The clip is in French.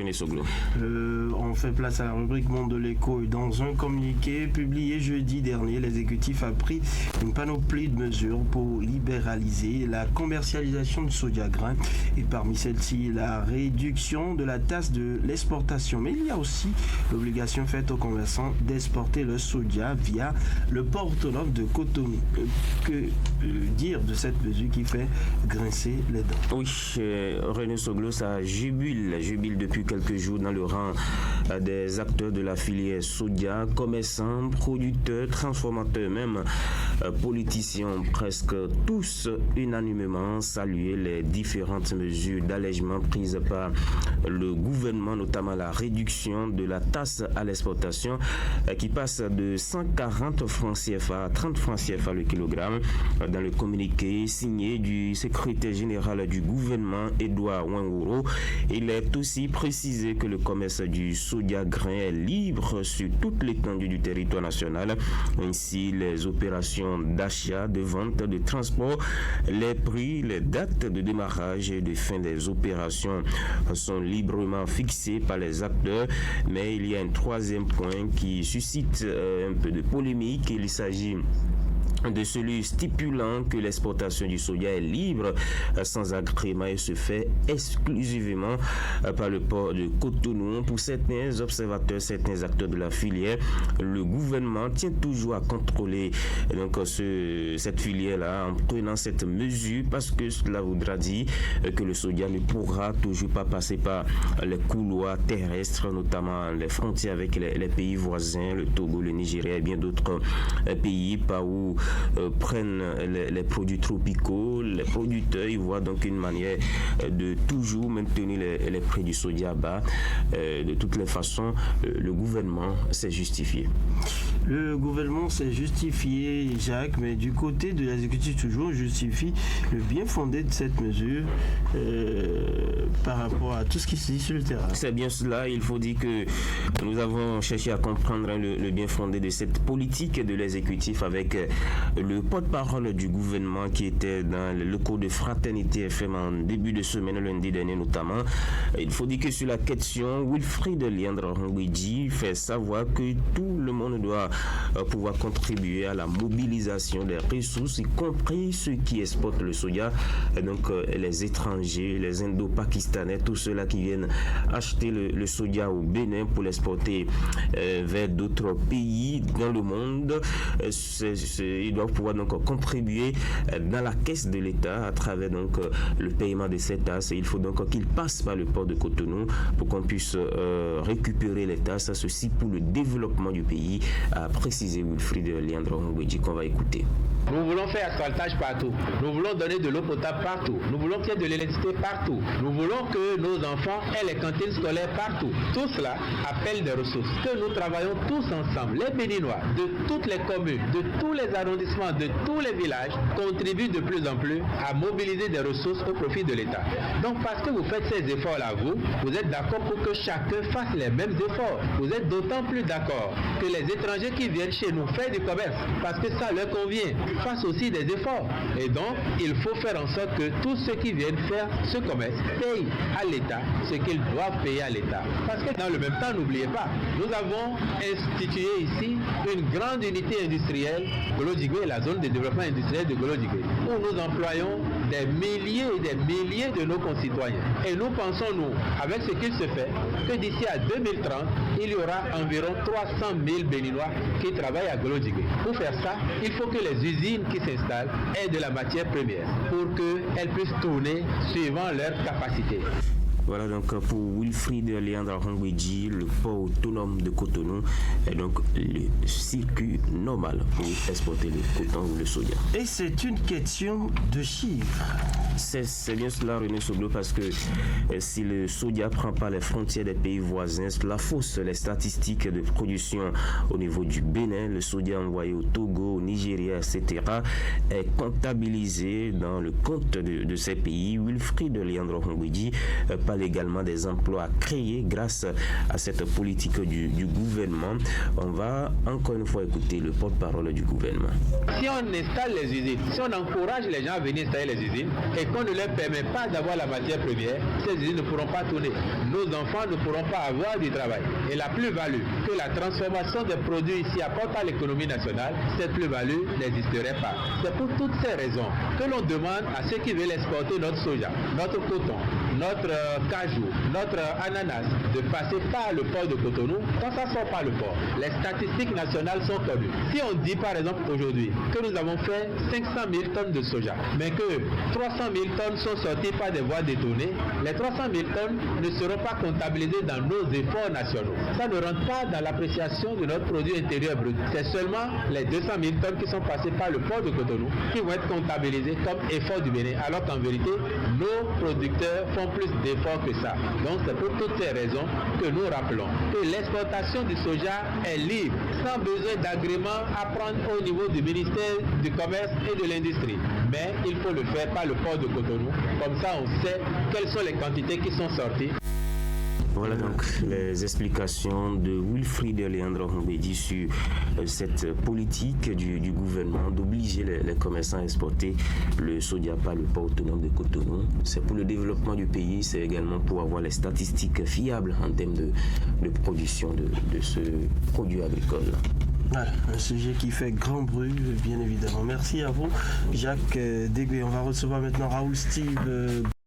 René Soglo. On fait place à la rubrique Monde de l'écho. Dans un communiqué publié jeudi dernier, l'exécutif a pris une panoplie de mesures pour libéraliser la commercialisation du soja grain et parmi celles-ci la réduction de la taxe de l'exportation. Mais il y a aussi l'obligation faite aux commerçants d'exporter le soja via le port autonome de Cotonou. Que dire de cette mesure qui fait grincer les dents? Oui, René Soglo, ça jubile depuis quelques jours dans le rang des acteurs de la filière soja, commerçants, producteurs, transformateurs, même politiciens, presque tous unanimement salué les différentes mesures d'allègement prises par le gouvernement, notamment la réduction de la taxe à l'exportation qui passe de 140 francs CFA à 30 francs CFA le kilogramme. Dans le communiqué signé du secrétaire général du gouvernement, Edouard Ouangouro, il est aussi précisé que le commerce du soja grain est libre sur toute l'étendue du territoire national. Ainsi, les opérations d'achat, de vente, de transport, les prix, les dates de démarrage et de fin des opérations sont librement fixées par les acteurs. Mais il y a un troisième point qui suscite un peu de polémique. Il s'agit de celui stipulant que l'exportation du soja est libre sans agrément et se fait exclusivement par le port de Cotonou. Pour certains observateurs, certains acteurs de la filière, le gouvernement tient toujours à contrôler donc cette filière-là en prenant cette mesure parce que cela voudra dire que le soja ne pourra toujours pas passer par les couloirs terrestres, notamment les frontières avec les pays voisins, le Togo, le Nigeria et bien d'autres pays par où prennent les produits tropicaux. Les producteurs, ils voient donc une manière de toujours maintenir les prix du soja bas. De toutes les façons, le gouvernement s'est justifié. Le gouvernement s'est justifié, Jacques, mais du côté de l'exécutif toujours justifie le bien fondé de cette mesure par rapport à tout ce qui se dit sur le terrain. C'est bien cela. Il faut dire que nous avons cherché à comprendre le bien fondé de cette politique de l'exécutif avec le porte-parole du gouvernement qui était dans le locaux de Fraternité FM en début de semaine, lundi dernier notamment. Il faut dire que sur la question, Wilfried Liandre Rongwedji fait savoir que tout le monde doit pouvoir contribuer à la mobilisation des ressources, y compris ceux qui exportent le soja, et donc les étrangers, les Indo-Pakistanais, tous ceux-là qui viennent acheter le soja au Bénin pour l'exporter vers d'autres pays dans le monde. Ils doivent pouvoir donc contribuer dans la caisse de l'État à travers donc le paiement de ces tasses. Il faut donc qu'ils passent par le port de Cotonou pour qu'on puisse récupérer les tasses, ceci pour le développement du pays, a précisé Wilfried Liandre Rongwedji qu'on va écouter. Nous voulons faire asphaltage partout. Nous voulons donner de l'eau potable partout. Nous voulons qu'il y ait de l'électricité partout. Nous voulons que nos enfants aient les cantines scolaires partout. Tout cela appelle des ressources. Que nous travaillons tous ensemble. Les Béninois de toutes les communes, de tous les arrondissements, de tous les villages contribuent de plus en plus à mobiliser des ressources au profit de l'État. Donc parce que vous faites ces efforts-là, vous êtes d'accord pour que chacun fasse les mêmes efforts. Vous êtes d'autant plus d'accord que les étrangers qui viennent chez nous faire du commerce, parce que ça leur convient, fassent aussi des efforts. Et donc, il faut faire en sorte que tous ceux qui viennent faire ce commerce payent à l'État ce qu'ils doivent payer à l'État. Parce que dans le même temps, n'oubliez pas, nous avons institué ici une grande unité industrielle, Golo-Djigwe, la zone de développement industriel de Golo-Djigwe, où nous employons des milliers et des milliers de nos concitoyens. Et nous pensons, nous, avec ce qu'il se fait, que d'ici à 2030, il y aura environ 300 000 Béninois qui travaillent à Golo-Djigwe. Pour faire ça, il faut que les usines qui s'installent aient de la matière première pour qu'elles puissent tourner suivant leur capacité. Voilà donc pour Wilfried Liandre Rongwedji, le port autonome de Cotonou est donc le circuit normal pour exporter le coton ou le soja. Et c'est une question de chiffres. C'est bien cela, René Soglo, parce que si le soja prend pas les frontières des pays voisins, cela fausse les statistiques de production au niveau du Bénin. Le soja envoyé au Togo, au Nigeria, etc. est comptabilisé dans le compte de ces pays. Wilfried Liandre Rongwedji parle parle également des emplois créés grâce à cette politique du gouvernement. On va encore une fois écouter le porte-parole du gouvernement. Si on installe les usines, si on encourage les gens à venir installer les usines et qu'on ne leur permet pas d'avoir la matière première, ces usines ne pourront pas tourner. Nos enfants ne pourront pas avoir du travail. Et la plus-value que la transformation des produits ici apporte à l'économie nationale, cette plus-value n'existerait pas. C'est pour toutes ces raisons que l'on demande à ceux qui veulent exporter notre soja, notre coton, notre cajou, notre ananas, de passer par le port de Cotonou. Quand ça sort par le port, les statistiques nationales sont connues. Si on dit par exemple aujourd'hui que nous avons fait 500 000 tonnes de soja, mais que 300 000 tonnes sont sorties par des voies détournées, les 300 000 tonnes ne seront pas comptabilisées dans nos efforts nationaux. Ça ne rentre pas dans l'appréciation de notre produit intérieur brut. C'est seulement les 200 000 tonnes qui sont passées par le port de Cotonou qui vont être comptabilisées comme efforts du Bénin, alors qu'en vérité, nos producteurs font plus d'efforts que ça. Donc c'est pour toutes ces raisons que nous rappelons que l'exportation du soja est libre, sans besoin d'agrément à prendre au niveau du ministère du Commerce et de l'Industrie. Mais il faut le faire par le port de Cotonou. Comme ça, on sait quelles sont les quantités qui sont sorties. Voilà donc les explications de Wilfried Leandro Mbedi sur cette politique du gouvernement d'obliger les commerçants à exporter le soja par le port autonome de Cotonou. C'est pour le développement du pays, c'est également pour avoir les statistiques fiables en termes de production de ce produit agricole. Voilà, un sujet qui fait grand bruit, bien évidemment. Merci à vous, Jacques Degué. On va recevoir maintenant Raoul Steve.